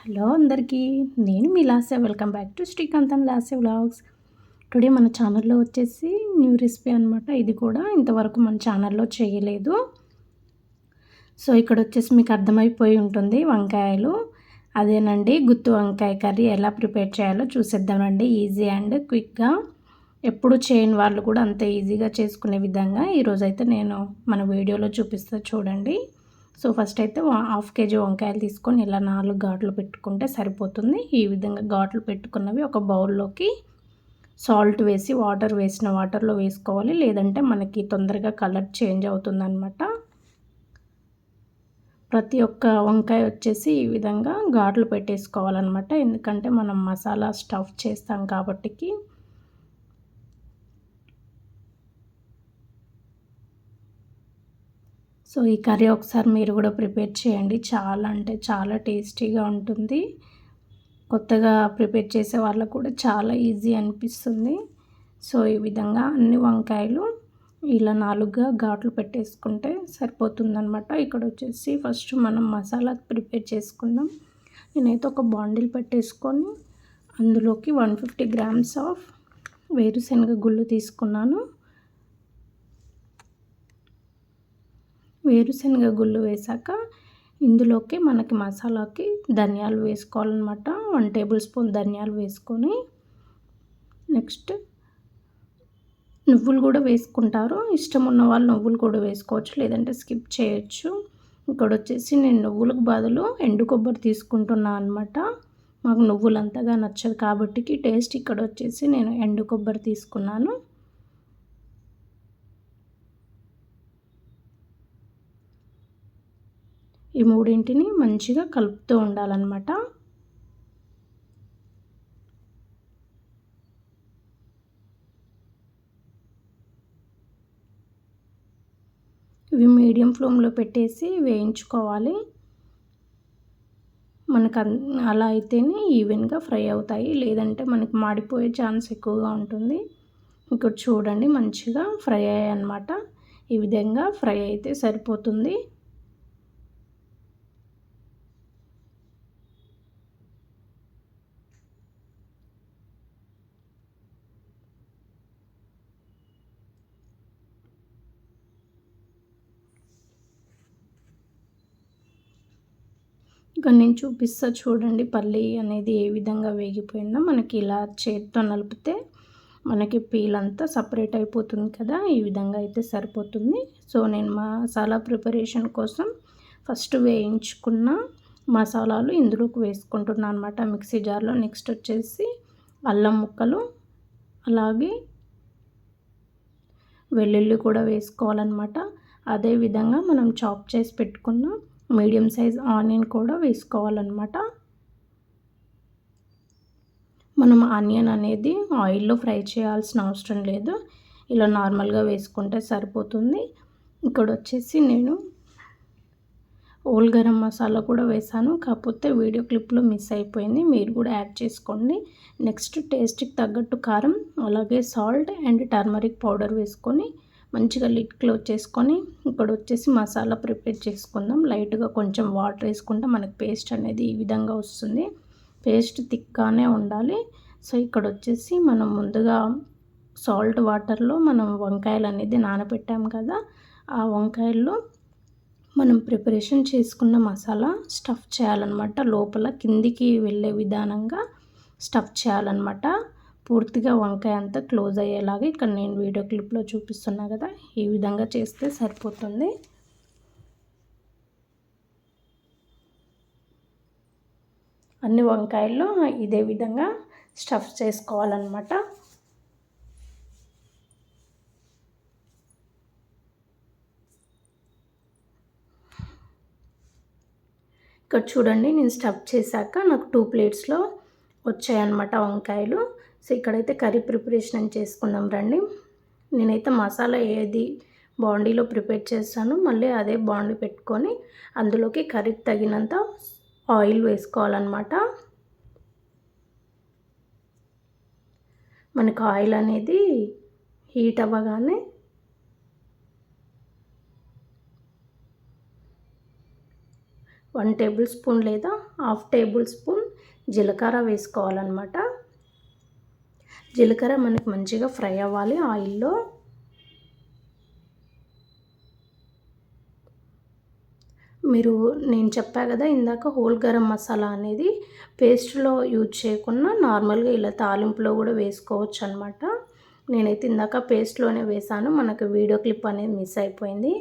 Hello అందరికీ, నేను మీ Lasya. Welcome back to Srikanth and Lasya vlogs. Today మన ఛానల్లో వచ్చేసి న్యూ రెసిపీ అనమాట. ఇది కూడా ఇంతవరకు మన ఛానల్లో చేయలేదు. సో ఇక్కడ వచ్చేసి మీకు అర్థమైపోయి ఉంటుంది, వంకాయలు అదేనండి. గుత్తి వంకాయ కర్రీ ఎలా ప్రిపేర్ చేయాలో చూసేద్దామండి. ఈజీ అండ్ క్విక్గా, ఎప్పుడు చేయని వాళ్ళు కూడా అంత ఈజీగా చేసుకునే విధంగా ఈరోజైతే నేను మన వీడియోలో చూపిస్తా చూడండి. సో ఫస్ట్ అయితే 1/2 kg వంకాయలు తీసుకొని ఇలా 4 ఘాట్లు పెట్టుకుంటే సరిపోతుంది. ఈ విధంగా ఘాట్లు పెట్టుకున్నవి ఒక బౌల్లోకి సాల్ట్ వేసి, వాటర్లో వేసుకోవాలి, లేదంటే మనకి తొందరగా కలర్ చేంజ్ అవుతుందన్నమాట. ప్రతి ఒక్క వంకాయ వచ్చేసి ఈ విధంగా ఘాట్లు పెట్టేసుకోవాలన్నమాట. ఎందుకంటే మనం మసాలా స్టఫ్ చేస్తాం కాబట్టికి. సో ఈ కర్రీ ఒకసారి మీరు కూడా ప్రిపేర్ చేయండి. చాలా అంటే చాలా టేస్టీగా ఉంటుంది. కొత్తగా ప్రిపేర్ చేసే వాళ్ళకు కూడా చాలా ఈజీ అనిపిస్తుంది. సో ఈ విధంగా అన్ని వంకాయలు ఇలా 4గా ఘాట్లు పెట్టేసుకుంటే సరిపోతుందన్నమాట. ఇక్కడ వచ్చేసి ఫస్ట్ మనం మసాలా ప్రిపేర్ చేసుకుందాం. నేనైతే ఒక బాండిల్ పెట్టేసుకొని అందులోకి 150 grams ఆఫ్ వేరుశనగ గుళ్ళు తీసుకున్నాను. వేరుశనగ గుళ్ళు వేసాక ఇందులోకి మనకి మసాలాకి ధనియాలు వేసుకోవాలన్నమాట. 1 tablespoon ధనియాలు వేసుకొని, నెక్స్ట్ నువ్వులు కూడా వేసుకుంటారు. ఇష్టం ఉన్న వాళ్ళు నువ్వులు కూడా వేసుకోవచ్చు, లేదంటే స్కిప్ చేయొచ్చు. ఇక్కడ వచ్చేసి నేను నువ్వులకు బదులు ఎండు కొబ్బరి తీసుకుంటున్నాను అనమాట. మాకు నువ్వులు అంతగా నచ్చదు కాబట్టి టేస్ట్ ఇక్కడ వచ్చేసి నేను ఎండు కొబ్బరి తీసుకున్నాను. ఈ మూడింటిని మంచిగా కలుపుతూ ఉండాలన్నమాట. ఇవి మీడియం ఫ్లేమ్లో పెట్టేసి వేయించుకోవాలి. మనకు అలా అయితేనే ఈవెన్గా ఫ్రై అవుతాయి, లేదంటే మనకి మాడిపోయే ఛాన్స్ ఎక్కువగా ఉంటుంది. ఇక్కడ చూడండి, మంచిగా ఫ్రై అయ్యాయి అన్నమాట. ఈ విధంగా ఫ్రై అయితే సరిపోతుంది. ఇక నేను చూపిస్తా చూడండి, పల్లి అనేది ఏ విధంగా వేగిపోయిందో. మనకి ఇలా చేతితో నలిపితే మనకి పీల్ అంతా సపరేట్ అయిపోతుంది కదా, ఈ విధంగా అయితే సరిపోతుంది. సో నేను మసాలా ప్రిపరేషన్ కోసం ఫస్ట్ వేయించుకున్న మసాలాలు ఇందులోకి వేసుకుంటున్నాను అనమాట, మిక్సీ జార్లో. నెక్స్ట్ వచ్చేసి అల్లం ముక్కలు, అలాగే వెల్లుల్లి కూడా వేసుకోవాలన్నమాట. అదేవిధంగా మనం చాప్ చేసి పెట్టుకున్న మీడియం సైజ్ ఆనియన్ కూడా వేసుకోవాలన్నమాట. మనం ఆనియన్ అనేది ఆయిల్లో ఫ్రై చేయాల్సిన అవసరం లేదు, ఇలా నార్మల్గా వేసుకుంటే సరిపోతుంది. ఇక్కడ వచ్చేసి నేను హోల్ గరం మసాలా కూడా వేసాను, కాకపోతే వీడియో క్లిప్లో మిస్ అయిపోయింది, మీరు కూడా యాడ్ చేసుకోండి. నెక్స్ట్ టేస్ట్కి తగ్గట్టు కారం, అలాగే సాల్ట్ అండ్ టర్మరిక్ పౌడర్ వేసుకొని మంచిగా లిడ్ క్లోజ్ చేసుకొని ఇక్కడ వచ్చేసి మసాలా ప్రిపేర్ చేసుకుందాం. లైట్గా కొంచెం వాటర్ వేసుకుంటే మనకి పేస్ట్ అనేది ఈ విధంగా వస్తుంది. పేస్ట్ థిక్గానే ఉండాలి. సో ఇక్కడ వచ్చేసి మనం ముందుగా సాల్ట్ వాటర్లో మనం వంకాయలు అనేది నానబెట్టాం కదా, ఆ వంకాయల్లో మనం ప్రిపరేషన్ చేసుకున్న మసాలా స్టఫ్ చేయాలన్నమాట. లోపల కిందికి వెళ్ళే విధానంగా స్టఫ్ చేయాలన్నమాట. పూర్తిగా వంకాయ అంతా క్లోజ్ అయ్యేలాగా ఇక్కడ నేను వీడియో క్లిప్లో చూపిస్తున్నా కదా, ఈ విధంగా చేస్తే సరిపోతుంది. అన్ని వంకాయల్లో ఇదే విధంగా స్టఫ్ చేసుకోవాలన్నమాట. ఇక్కడ చూడండి, నేను స్టఫ్ చేశాక నాకు 2 ప్లేట్స్లో వచ్చాయన్నమాట వంకాయలు. సో ఇక్కడైతే కర్రీ ప్రిపరేషన్ అని చేసుకుందాం రండి. నేనైతే మసాలా ఏది బాండీలో ప్రిపేర్ చేస్తాను, మళ్ళీ అదే బాండీ పెట్టుకొని అందులోకి కర్రీకి తగినంత ఆయిల్ వేసుకోవాలన్నమాట. మనకు ఆయిల్ అనేది హీట్ అవ్వగానే 1 టేబుల్ స్పూన్ లేదా హాఫ్ టేబుల్ స్పూన్ జీలకర్ర వేసుకోవాలన్నమాట. జీలకర్ర మనకి మంచిగా ఫ్రై అవ్వాలి ఆయిల్లో. నేను చెప్పా కదా ఇందాక హోల్ గరం మసాలా అనేది పేస్ట్లో యూజ్ చేయకుండా నార్మల్గా ఇలా తాలింపులో కూడా వేసుకోవచ్చు అనమాట. నేనైతే ఇందాక పేస్ట్లోనే వేసాను. మనకు వీడియో క్లిప్ అనేది మిస్ అయిపోయింది.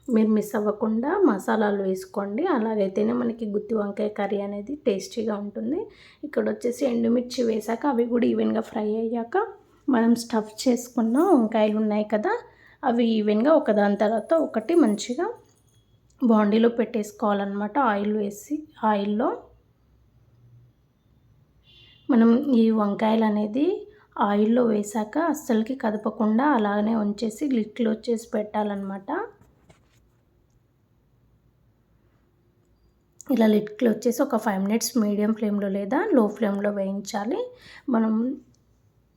మీరు మిస్ అవ్వకుండా మసాలాలు వేసుకోండి. అలాగైతేనే మనకి గుత్తి వంకాయ కర్రీ అనేది టేస్టీగా ఉంటుంది. ఇక్కడ వచ్చేసి ఎండుమిర్చి వేసాక అవి కూడా ఈవెన్గా ఫ్రై అయ్యాక మనం స్టఫ్ చేసుకున్న వంకాయలు ఉన్నాయి కదా, అవి ఈవెన్గా ఒకదాని తర్వాత ఒకటి మంచిగా బాండీలో పెట్టేసుకోవాలన్నమాట. ఆయిల్లో మనం ఈ వంకాయలు అనేది ఆయిల్లో వేసాక అస్సలకి కదపకుండా అలాగనే ఉంచేసి లిడ్ క్లోజ్ చేసి పెట్టాలన్నమాట. ఇలా లిడ్ క్లోజ్ చేసి ఒక 5 మినిట్స్ మీడియం ఫ్లేమ్లో లేదా లో ఫ్లేమ్లో వేయించాలి. మనం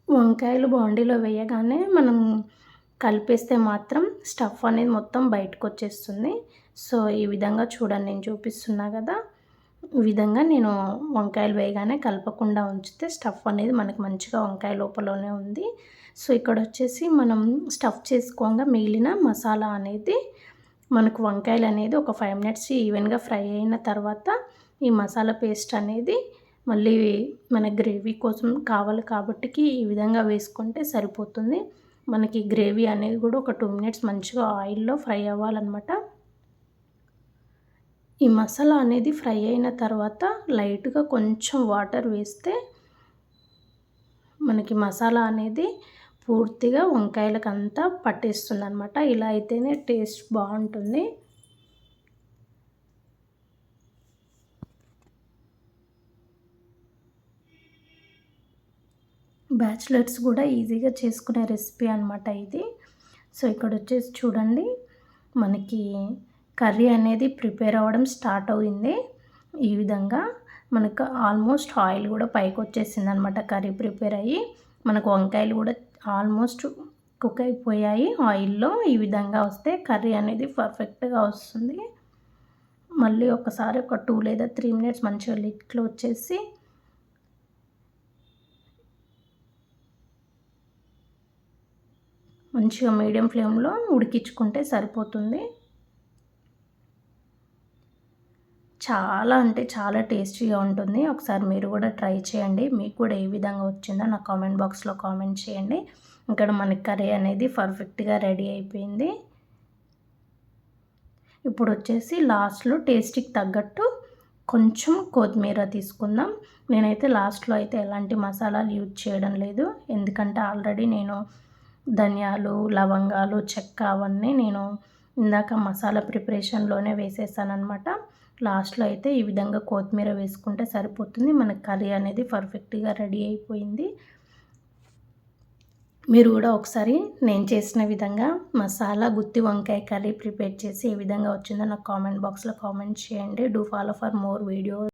వంకాయలు బాండీలో వేయగానే మనం కలిపేస్తే మాత్రం స్టఫ్ అనేది మొత్తం బయటకు వచ్చేస్తుంది. సో ఈ విధంగా చూడండి, నేను చూపిస్తున్నా కదా, ఈ విధంగా నేను వంకాయలు వేయగానే కలపకుండా ఉంచితే స్టఫ్ అనేది మనకి మంచిగా వంకాయ లోపలనే ఉంది. సో ఇక్కడ వచ్చేసి మనం స్టఫ్ చేసుకోగా మిగిలిన మసాలా అనేది మనకు వంకాయలు అనేది ఒక 5 మినిట్స్ ఈవెన్గా ఫ్రై అయిన తర్వాత ఈ మసాలా పేస్ట్ అనేది మళ్ళీ మన గ్రేవీ కోసం కావాలి కాబట్టి ఈ విధంగా వేసుకుంటే సరిపోతుంది. మనకి గ్రేవీ అనేది కూడా ఒక 2 మినిట్స్ మంచిగా ఆయిల్లో ఫ్రై అవ్వాలన్నమాట. ఈ మసాలా అనేది ఫ్రై అయిన తర్వాత లైట్గా కొంచెం వాటర్ వేస్తే మనకి మసాలా అనేది పూర్తిగా వంకాయలకంతా పట్టేస్తుంది అనమాట. ఇలా అయితేనే టేస్ట్ బాగుంటుంది. బ్యాచిలర్స్ కూడా ఈజీగా చేసుకునే రెసిపీ అనమాట ఇది. సో ఇక్కడ వచ్చేసి చూడండి, మనకి కర్రీ అనేది ప్రిపేర్ అవ్వడం స్టార్ట్ అయింది. ఈ విధంగా మనకు ఆల్మోస్ట్ ఆయిల్ కూడా పైకి వచ్చేసింది అనమాట. కర్రీ ప్రిపేర్ అయ్యి మనకు వంకాయలు కూడా ఆల్మోస్ట్ కుక్ అయిపోయాయి ఆయిల్లో. ఈ విధంగా వస్తే కర్రీ అనేది పర్ఫెక్ట్గా వస్తుంది. మళ్ళీ ఒకసారి ఒక 2 లేదా 3 మినిట్స్ మంచిగా లిడ్ క్లోజ్ చేసి మంచిగా మీడియం ఫ్లేమ్లో ఉడికించుకుంటే సరిపోతుంది. చాలా అంటే చాలా టేస్టీగా ఉంటుంది. ఒకసారి మీరు కూడా ట్రై చేయండి. మీకు కూడా ఏ విధంగా వచ్చిందో నా కామెంట్ బాక్స్లో కామెంట్ చేయండి. ఇక్కడ మనకి కర్రీ అనేది పర్ఫెక్ట్గా రెడీ అయిపోయింది. ఇప్పుడు వచ్చేసి లాస్ట్లో టేస్ట్కి తగ్గట్టు కొంచెం కొత్తిమీర తీసుకుందాం. నేనైతే లాస్ట్లో అయితే ఎలాంటి మసాలాలు యూజ్ చేయడం లేదు. ఎందుకంటే ఆల్రెడీ నేను ధనియాలు, లవంగాలు, చెక్క అవన్నీ నేను ఇందాక మసాలా ప్రిపరేషన్లోనే వేసేసాను అనమాట. లాస్ట్లో అయితే ఈ విధంగా కొత్తిమీర వేసుకుంటే సరిపోతుంది. మనకి కర్రీ అనేది పర్ఫెక్ట్గా రెడీ అయిపోయింది. మీరు కూడా ఒకసారి నేను చేసిన విధంగా మసాలా గుత్తి వంకాయ కర్రీ ప్రిపేర్ చేసి ఏ విధంగా వచ్చిందో నాకు కామెంట్ బాక్స్లో కామెంట్ చేయండి. Do follow for more videos.